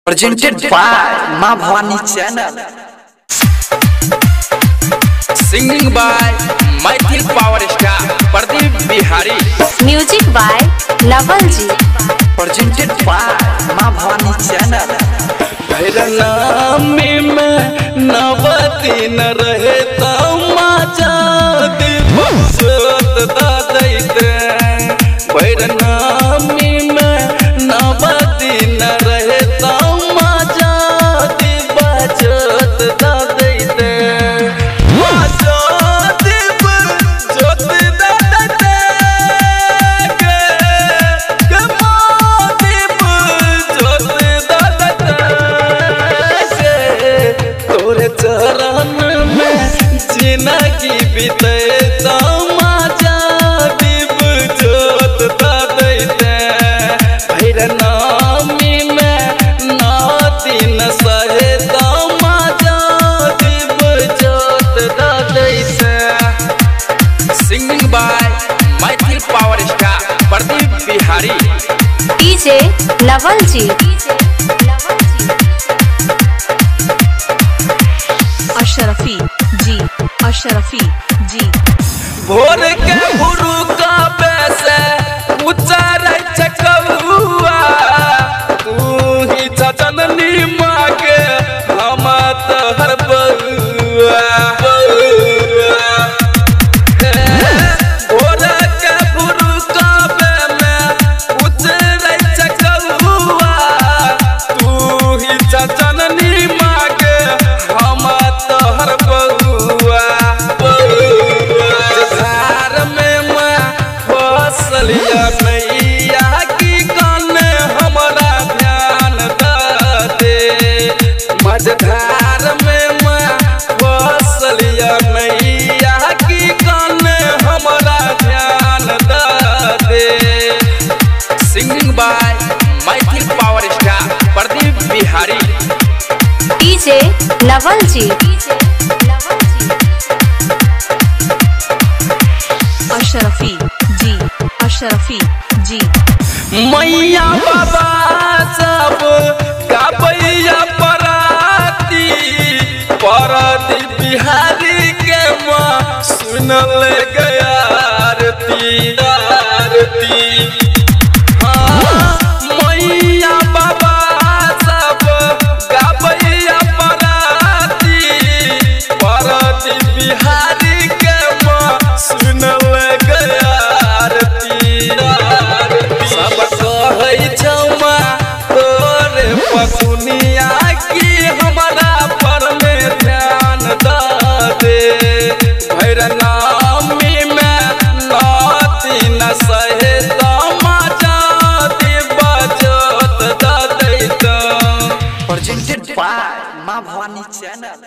Presented by Ma Bhavani Channel. Singing by Maithil Power Star Pradeep Bihari. Music by Naval Ji. Presented by Ma Bhavani Channel. नामी में नवती न रहे तो माचा दिवसत दैते नामी में नवती न रहे तो माचा दिवसत दैते माचा दिवसत दैते चरण में जिंदगी बीते तो माचा दीप जोत दैते भैर नामी में नाती न सहे तो माचा दीप जोत दैते। Singing by Maithil power star Pradeep Bihari. DJ Naval Ji. Ashrafi ji, Ashrafi जी। भोर के गुरु का पैसे उचार चकहुआ तू ही जननी माँ के हम तोहर बउआ। भोर के गुरु का में उचार चकहुआ तू ही जननी माँ के हम तोहर बउआ। धार में मैं फसलिया मैया की काने हमारा ध्यान दे। मझधार में मैं फसलिया मैया की काने हमारा ध्यान दे। Singing by Maithil power star Pradeep Bihari. DJ Naval Ji. Ashrafi ji, Ashrafi जी। मैया बाबा सब गाबैया पराती प्रदीप बिहारी के माँ सुनल गया आरती। मैया बाबा सब गाबैया पराती प्रदीप बिहारी के माँ सुनल गया आरती। सब कहै छौमा तोरे पसुनिया की हमारा पर में ध्यान दे। भैर नामी में नाती न सहे तो माचा दिवसत दैते। Presented by Ma Bhavani Channel.